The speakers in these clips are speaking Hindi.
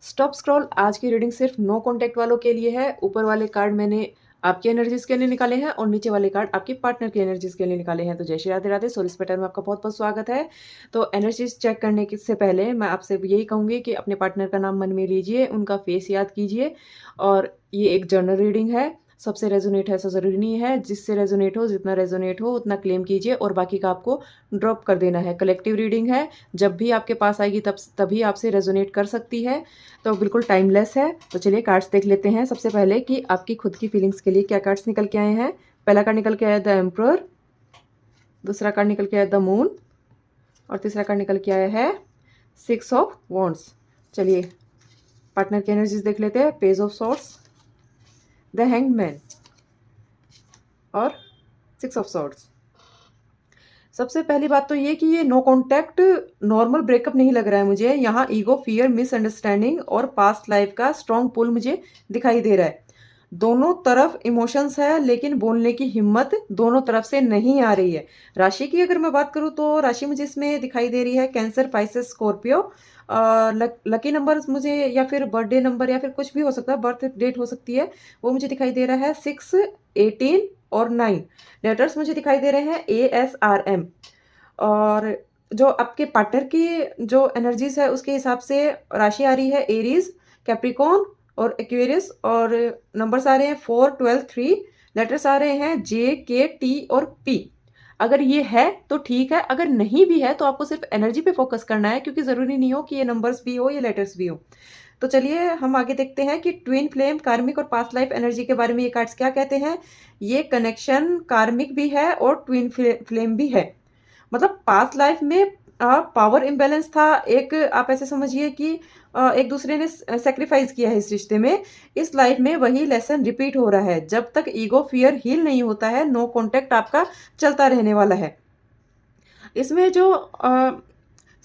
स्टॉप स्क्रॉल आज की रीडिंग सिर्फ नो कॉन्टैक्ट वालों के लिए है। ऊपर वाले कार्ड मैंने आपकी एनर्जीज के लिए निकाले हैं और नीचे वाले कार्ड आपके पार्टनर की एनर्जीज के लिए निकाले हैं। तो जय श्री राधे राधे। सोल पैटर्न में आपका बहुत बहुत स्वागत है। तो एनर्जीज चेक करने से पहले मैं आपसे यही कहूँगी कि अपने पार्टनर का नाम मन में लीजिए, उनका फेस याद कीजिए। और ये एक जर्नल रीडिंग है, सबसे रेजोनेट है ऐसा ज़रूरी नहीं है। जिससे रेजोनेट हो, जितना रेजोनेट हो उतना क्लेम कीजिए और बाकी का आपको ड्रॉप कर देना है। कलेक्टिव रीडिंग है, जब भी आपके पास आएगी तभी आपसे रेजोनेट कर सकती है, तो बिल्कुल टाइमलेस है। तो चलिए कार्ड्स देख लेते हैं सबसे पहले कि आपकी खुद की फीलिंग्स के लिए क्या कार्ड्स निकल के आए हैं। पहला कार्ड निकल के आया द एम्परर, दूसरा कार्ड निकल के आया द मून और तीसरा कार्ड निकल के आया है 6 ऑफ वॉन्ड्स। चलिए पार्टनर की एनर्जीज देख लेते हैं। Page of swords, the hanged man और 6 ऑफ सॉर्ड्स। सबसे पहली बात तो ये कि ये नो कॉन्टैक्ट नॉर्मल ब्रेकअप नहीं लग रहा है मुझे। यहाँ ईगो, फियर, मिसअंडरस्टैंडिंग और पास्ट लाइफ का स्ट्रॉन्ग पुल मुझे दिखाई दे रहा है। दोनों तरफ इमोशंस है लेकिन बोलने की हिम्मत दोनों तरफ से नहीं आ रही है। राशि की अगर मैं बात करूँ तो राशि मुझे इसमें दिखाई दे रही है cancer, Pisces, Scorpio. Lucky numbers मुझे या फिर बर्थडे नंबर या फिर कुछ भी हो सकता है, बर्थ डेट हो सकती है, वो मुझे दिखाई दे रहा है 6, 18 और 9। लेटर्स मुझे दिखाई दे रहे हैं ASRM। और जो आपके पार्टनर की जो एनर्जीज है उसके हिसाब से राशि आ रही है एरीज, कैप्रिकॉन और एक्वेरियस। और नंबर्स आ रहे हैं 4, 12, 3। लेटर्स आ रहे हैं JK, T और P। अगर ये है तो ठीक है, अगर नहीं भी है तो आपको सिर्फ एनर्जी पे फोकस करना है, क्योंकि ज़रूरी नहीं हो कि ये नंबर्स भी हो, ये लेटर्स भी हो। तो चलिए हम आगे देखते हैं कि ट्विन फ्लेम, कार्मिक और पास्ट लाइफ एनर्जी के बारे में ये कार्ड्स क्या कहते हैं। ये कनेक्शन कार्मिक भी है और ट्विन फ्लेम भी है। मतलब पास्ट लाइफ में पावर इम्बैलेंस था, एक आप ऐसे समझिए कि एक दूसरे ने सेक्रीफाइस किया है इस रिश्ते में। इस लाइफ में वही लेसन रिपीट हो रहा है। जब तक ईगो फियर हील नहीं होता है, नो कॉन्टैक्ट आपका चलता रहने वाला है। इसमें जो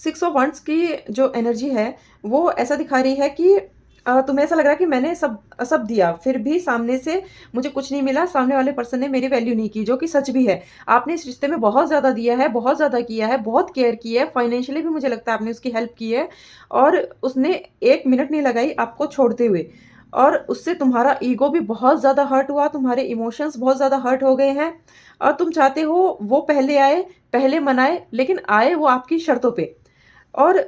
6 ऑफ वंड्स की जो एनर्जी है वो ऐसा दिखा रही है कि तुम्हें ऐसा लग रहा है कि मैंने सब सब दिया फिर भी सामने से मुझे कुछ नहीं मिला, सामने वाले पर्सन ने मेरी वैल्यू नहीं की, जो कि सच भी है। आपने इस रिश्ते में बहुत ज़्यादा दिया है, बहुत ज़्यादा किया है, बहुत केयर की है, फाइनेंशियली भी मुझे लगता है आपने उसकी हेल्प की है। और उसने 1 मिनट नहीं लगाई आपको छोड़ते हुए। और उससे तुम्हारा ईगो भी बहुत ज़्यादा हर्ट हुआ, तुम्हारे इमोशंस बहुत ज़्यादा हर्ट हो गए हैं। और तुम चाहते हो वो पहले आए, पहले मनाए, लेकिन आए वो आपकी शर्तों पे। और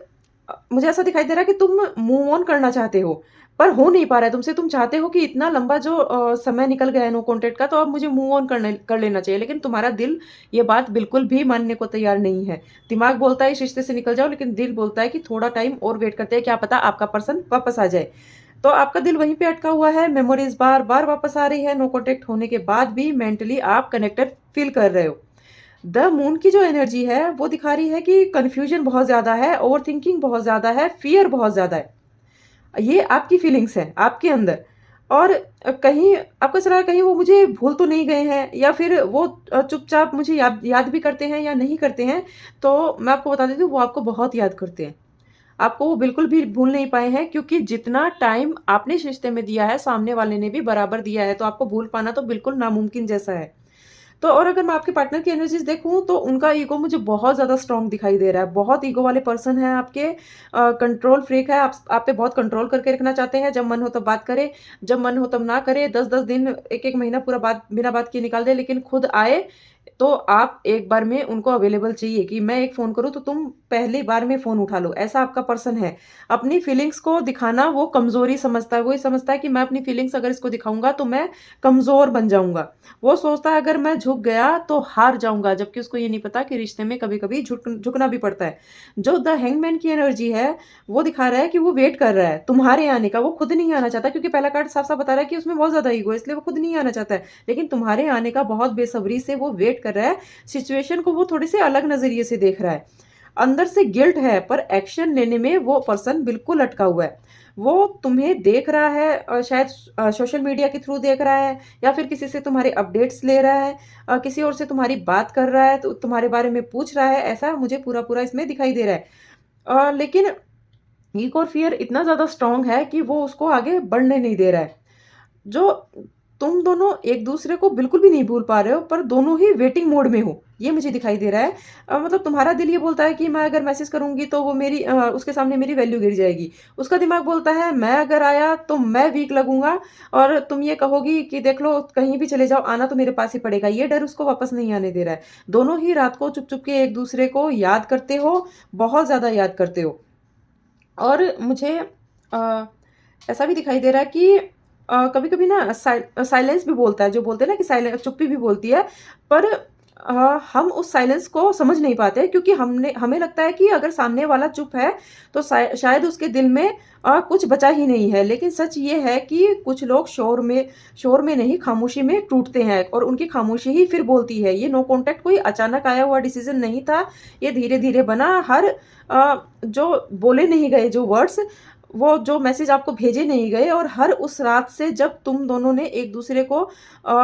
मुझे ऐसा दिखाई दे रहा है कि तुम मूव ऑन करना चाहते हो, पर हो नहीं पा रहा है तुमसे। तुम चाहते हो कि इतना लंबा जो समय निकल गया है नो कॉन्टैक्ट का, तो अब मुझे मूव ऑन कर लेना चाहिए, लेकिन तुम्हारा दिल ये बात बिल्कुल भी मानने को तैयार नहीं है। दिमाग बोलता है इस रिश्ते से निकल जाओ, लेकिन दिल बोलता है कि थोड़ा टाइम और वेट करते हैं, क्या पता आपका पर्सन वापस आ जाए। तो आपका दिल वहीं पे अटका हुआ है। मेमोरीज बार बार वापस आ रही है। नो कॉन्टैक्ट होने के बाद भी मेंटली आप कनेक्टेड फील कर रहे हो। द मून की जो एनर्जी है वो दिखा रही है कि कन्फ्यूजन बहुत ज़्यादा है, ओवर थिंकिंग बहुत ज़्यादा है, फियर बहुत ज़्यादा है। ये आपकी फीलिंग्स है आपके अंदर। और कहीं आपको ऐसा लगा कहीं वो मुझे भूल तो नहीं गए हैं, या फिर वो चुपचाप मुझे याद भी करते हैं या नहीं करते हैं। तो मैं आपको बता देती हूँ, वो आपको बहुत याद करते हैं। आपको वो बिल्कुल भी भूल नहीं पाए हैं, क्योंकि जितना टाइम आपने इस रिश्ते में दिया है सामने वाले ने भी बराबर दिया है। तो आपको भूल पाना तो बिल्कुल नामुमकिन जैसा है। तो और अगर मैं आपके पार्टनर की एनर्जीज देखूं तो उनका ईगो मुझे बहुत ज़्यादा स्ट्रांग दिखाई दे रहा है। बहुत ईगो वाले पर्सन है आपके, कंट्रोल फ्रीक है। आप पे बहुत कंट्रोल करके रखना चाहते हैं। जब मन हो तब बात करे, जब मन हो तब ना करे। 10-10 दिन, एक महीना पूरा बात बिना बात किए निकाल दे, लेकिन खुद आए तो आप एक बार में उनको अवेलेबल चाहिए कि मैं एक फ़ोन करूँ तो तुम पहली बार में फ़ोन उठा लो। ऐसा आपका पर्सन है। अपनी फीलिंग्स को दिखाना वो कमज़ोरी समझता है। वो ये समझता है कि मैं अपनी फीलिंग्स अगर इसको दिखाऊंगा तो मैं कमज़ोर बन जाऊंगा। वो सोचता है अगर मैं झुक गया तो हार जाऊंगा, जबकि उसको ये नहीं पता कि रिश्ते में कभी-कभी झुकना भी पड़ता है। जो द हैंगमैन की एनर्जी है वो दिखा रहा है कि वो वेट कर रहा है तुम्हारे आने का। वो खुद नहीं आना चाहता, क्योंकि पहला कार्ड साफ-साफ बता रहा है कि उसमें बहुत ज़्यादा ईगो है, इसलिए वो खुद नहीं आना चाहता है। लेकिन तुम्हारे आने का बहुत बेसब्री से वो वेट कर रहा है। सिचुएशन को वो थोड़े से अलग नज़रिए से देख रहा है। अंदर से गिल्ट है, पर एक्शन लेने में वो पर्सन बिल्कुल अटका हुआ है। वो तुम्हें देख रहा है, शायद सोशल मीडिया के थ्रू देख रहा है, या फिर किसी से तुम्हारे अपडेट्स ले रहा है, किसी और से तुम्हारी बात कर रहा है, तो तुम्हारे बारे में पूछ रहा है। ऐसा मुझे पूरा पूरा इसमें दिखाई दे रहा है। लेकिन ईगो और फियर इतना ज़्यादा स्ट्रांग है कि वो उसको आगे बढ़ने नहीं दे रहा है। जो तुम दोनों एक दूसरे को बिल्कुल भी नहीं भूल पा रहे हो, पर दोनों ही वेटिंग मोड में हो, ये मुझे दिखाई दे रहा है। मतलब तुम्हारा दिल ये बोलता है कि मैं अगर मैसेज करूँगी तो वो मेरी उसके सामने मेरी वैल्यू गिर जाएगी। उसका दिमाग बोलता है मैं अगर आया तो मैं वीक लगूँगा और तुम ये कहोगी कि देख लो कहीं भी चले जाओ, आना तो मेरे पास ही पड़ेगा। ये डर उसको वापस नहीं आने दे रहा है। दोनों ही रात को चुप-चुप के एक दूसरे को याद करते हो, बहुत ज़्यादा याद करते हो। और मुझे ऐसा भी दिखाई दे रहा है कि कभी-कभी ना साइलेंस भी बोलता है, जो बोलते हैं ना कि चुप्पी भी बोलती है, पर हम उस साइलेंस को समझ नहीं पाते क्योंकि हमें लगता है कि अगर सामने वाला चुप है, तो शायद उसके दिल में कुछ बचा ही नहीं है। लेकिन सच ये है कि कुछ लोग शोर में नहीं, खामोशी में टूटते हैं और उनकी खामोशी ही फिर बोलती है। ये नो कॉन्टैक्ट कोई अचानक आया हुआ डिसीज़न नहीं था, ये धीरे-धीरे बना। हर जो बोले नहीं गए जो वर्ड्स, वो जो मैसेज आपको भेजे नहीं गए, और हर उस रात से जब तुम दोनों ने एक दूसरे को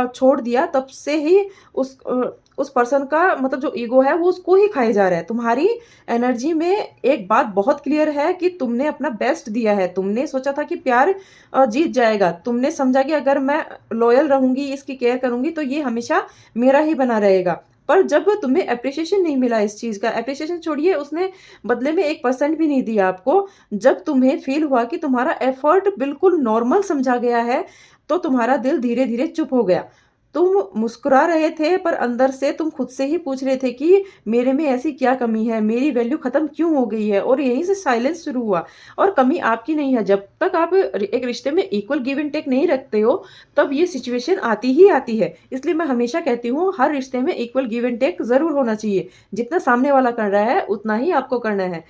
छोड़ दिया, तब से ही उस पर्सन का मतलब जो ईगो है वो उसको ही खाए जा रहा है। तुम्हारी एनर्जी में एक बात बहुत क्लियर है कि तुमने अपना बेस्ट दिया है। तुमने सोचा था कि प्यार जीत जाएगा। तुमने समझा कि अगर मैं लॉयल रहूँगी, इसकी केयर करूँगी तो ये हमेशा मेरा ही बना रहेगा। पर जब तुम्हें एप्रिसिएशन नहीं मिला इस चीज़ का, एप्रिसिएशन छोड़िए, उसने बदले में 1% भी नहीं दिया आपको। जब तुम्हें फ़ील हुआ कि तुम्हारा एफ़र्ट बिल्कुल नॉर्मल समझा गया है, तो तुम्हारा दिल धीरे-धीरे चुप हो गया। तुम मुस्कुरा रहे थे, पर अंदर से तुम खुद से ही पूछ रहे थे कि मेरे में ऐसी क्या कमी है? मेरी वैल्यू ख़त्म क्यों हो गई है? और यहीं से साइलेंस शुरू हुआ। और कमी आपकी नहीं है। जब तक आप एक रिश्ते में इक्वल गिव एंड टेक नहीं रखते हो, तब ये सिचुएशन आती ही आती है। इसलिए मैं हमेशा कहती हूँ, हर रिश्ते में इक्वल गिव एंड टेक ज़रूर होना चाहिए। जितना सामने वाला कर रहा है, उतना ही आपको करना है।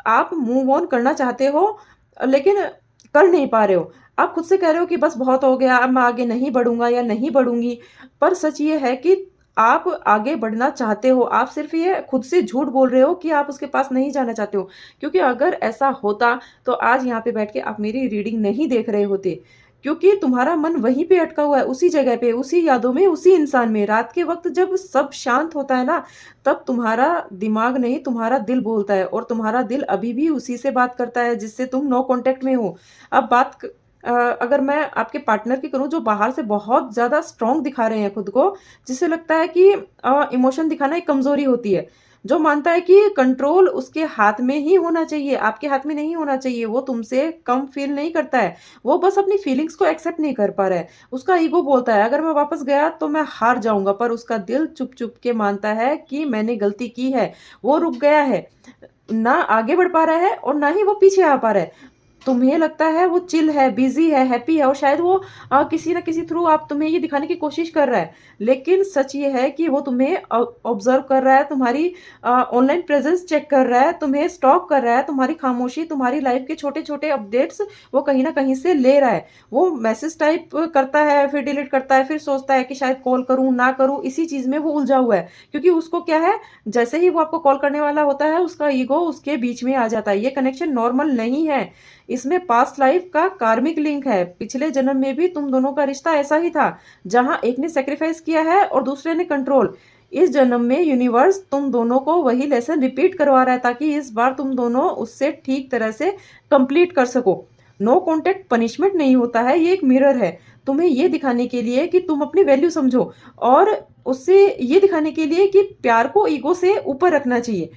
आप मूव ऑन करना चाहते हो, लेकिन कर नहीं पा रहे हो। आप खुद से कह रहे हो कि बस बहुत हो गया, अब मैं आगे नहीं बढ़ूँगा या नहीं बढ़ूँगी। पर सच ये है कि आप आगे बढ़ना चाहते हो, आप सिर्फ़ ये खुद से झूठ बोल रहे हो कि आप उसके पास नहीं जाना चाहते हो। क्योंकि अगर ऐसा होता, तो आज यहाँ पे बैठ के आप मेरी रीडिंग नहीं देख रहे होते। क्योंकि तुम्हारा मन वहीं पे अटका हुआ है, उसी जगह पे, उसी यादों में, उसी इंसान में। रात के वक़्त जब सब शांत होता है ना, तब तुम्हारा दिमाग नहीं, तुम्हारा दिल बोलता है, और तुम्हारा दिल अभी भी उसी से बात करता है जिससे तुम नो कॉन्टैक्ट में हो। अब अगर मैं आपके पार्टनर की करूँ, जो बाहर से बहुत ज़्यादा स्ट्रॉन्ग दिखा रहे हैं खुद को, जिससे लगता है कि इमोशन दिखाना एक कमज़ोरी होती है। जो मानता है कि कंट्रोल उसके हाथ में ही होना चाहिए, आपके हाथ में नहीं होना चाहिए। वो तुमसे कम फ़ील नहीं करता है, वो बस अपनी फीलिंग्स को एक्सेप्ट नहीं कर पा रहा है। उसका ईगो बोलता है अगर मैं वापस गया तो मैं हार जाऊँगा, पर उसका दिल चुप-चुप के मानता है कि मैंने गलती की है। वो रुक गया है, ना आगे बढ़ पा रहा है और ना ही वो पीछे आ पा रहा है। तुम्हें लगता है वो चिल है, बिज़ी है, हैप्पी है, और शायद वो किसी न किसी थ्रू आप तुम्हें ये दिखाने की कोशिश कर रहा है। लेकिन सच ये है कि वो तुम्हें ऑब्ज़र्व कर रहा है, तुम्हारी ऑनलाइन प्रेज़ेंस चेक कर रहा है, तुम्हें स्टॉक कर रहा है, तुम्हारी खामोशी, तुम्हारी लाइफ़ के छोटे-छोटे अपडेट्स वो कहीं न कहीं से ले रहा है। वो मैसेज टाइप करता है, फिर डिलीट करता है, फिर सोचता है कि शायद कॉल करूँ, ना करूँ, इसी चीज़ में वो उलझा हुआ है। क्योंकि उसको क्या है, जैसे ही वो आपको कॉल करने वाला होता है, उसका ईगो उसके बीच में आ जाता है। ये कनेक्शन नॉर्मल नहीं है। इसमें पास्ट लाइफ का कार्मिक लिंक है। पिछले जन्म में भी तुम दोनों का रिश्ता ऐसा ही था, जहाँ एक ने सैक्रिफाइस किया है और दूसरे ने कंट्रोल। इस जन्म में यूनिवर्स तुम दोनों को वही लेसन रिपीट करवा रहा है, ताकि इस बार तुम दोनों उससे ठीक तरह से कंप्लीट कर सको। नो कॉन्टैक्ट पनिशमेंट नहीं होता है, ये एक मिरर है। तुम्हें ये दिखाने के लिए कि तुम अपनी वैल्यू समझो, और उससे ये दिखाने के लिए कि प्यार को ईगो से ऊपर रखना चाहिए।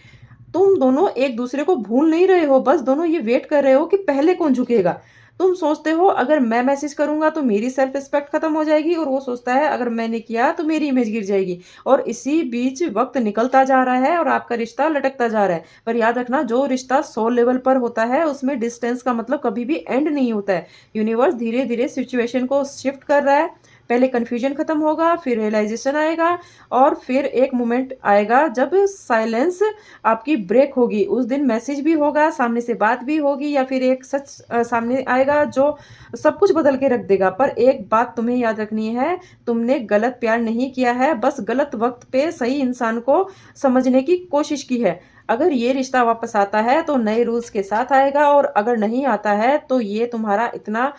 तुम दोनों एक दूसरे को भूल नहीं रहे हो, बस दोनों ये वेट कर रहे हो कि पहले कौन झुकेगा। तुम सोचते हो अगर मैं मैसेज करूँगा तो मेरी सेल्फ रिस्पेक्ट खत्म हो जाएगी, और वो सोचता है अगर मैंने किया तो मेरी इमेज गिर जाएगी। और इसी बीच वक़्त निकलता जा रहा है और आपका रिश्ता लटकता जा रहा है। पर याद रखना, जो रिश्ता सोल लेवल पर होता है उसमें डिस्टेंस का मतलब कभी भी एंड नहीं होता है। यूनिवर्स धीरे-धीरे सिचुएशन को शिफ्ट कर रहा है। पहले कन्फ्यूजन खत्म होगा, फिर रियलाइज़ेशन आएगा, और फिर एक मोमेंट आएगा जब साइलेंस आपकी ब्रेक होगी। उस दिन मैसेज भी होगा, सामने से बात भी होगी, या फिर एक सच सामने आएगा जो सब कुछ बदल के रख देगा। पर एक बात तुम्हें याद रखनी है, तुमने गलत प्यार नहीं किया है, बस गलत वक़्त पे सही इंसान को समझने की कोशिश की है। अगर ये रिश्ता वापस आता है तो नए रूल्स के साथ आएगा, और अगर नहीं आता है तो ये तुम्हारा इतना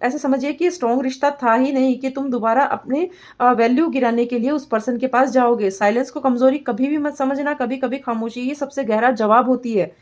ऐसे समझिए कि स्ट्रॉन्ग रिश्ता था ही नहीं कि तुम दोबारा अपनी वैल्यू गिराने के लिए उस पर्सन के पास जाओगे। साइलेंस को कमज़ोरी कभी भी मत समझना, कभी-कभी खामोशी ही सबसे गहरा जवाब होती है।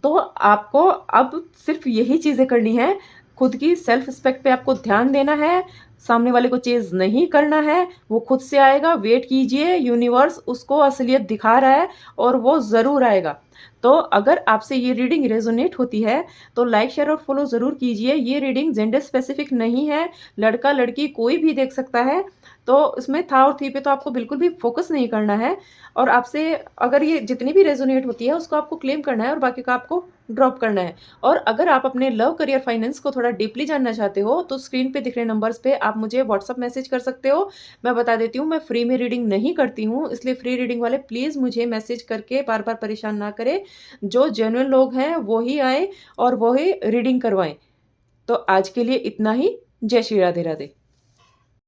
तो आपको अब सिर्फ़ यही चीज़ें करनी है। खुद की सेल्फ रिस्पेक्ट पे आपको ध्यान देना है, सामने वाले को चेज़ नहीं करना है, वो खुद से आएगा, वेट कीजिए, यूनिवर्स उसको असलियत दिखा रहा है और वो ज़रूर आएगा। तो अगर आपसे ये रीडिंग रेज़ोनेट होती है, तो लाइक, शेयर और फॉलो ज़रूर कीजिए। ये रीडिंग जेंडर स्पेसिफिक नहीं है, लड़का-लड़की कोई भी देख सकता है। तो इसमें था और थी पे तो आपको बिल्कुल भी फ़ोकस नहीं करना है और आपसे अगर ये जितनी भी रेज़ोनेट होती है, उसको आपको क्लेम करना है और बाकी का आपको ड्रॉप करना है। और अगर आप अपने लव, करियर, फाइनेंस को थोड़ा डीपली जानना चाहते हो, तो स्क्रीन पे दिख रहे नंबर्स पे आप मुझे व्हाट्सएप मैसेज कर सकते हो। मैं बता देती हूँ, मैं फ्री में रीडिंग नहीं करती हूँ, इसलिए फ्री रीडिंग वाले प्लीज़ मुझे मैसेज करके बार-बार परेशान ना करें। जो जेन्युइन लोग हैं, वो ही आएँ और वो ही रीडिंग करवाएँ। तो आज के लिए इतना ही। जय श्री राधे राधे।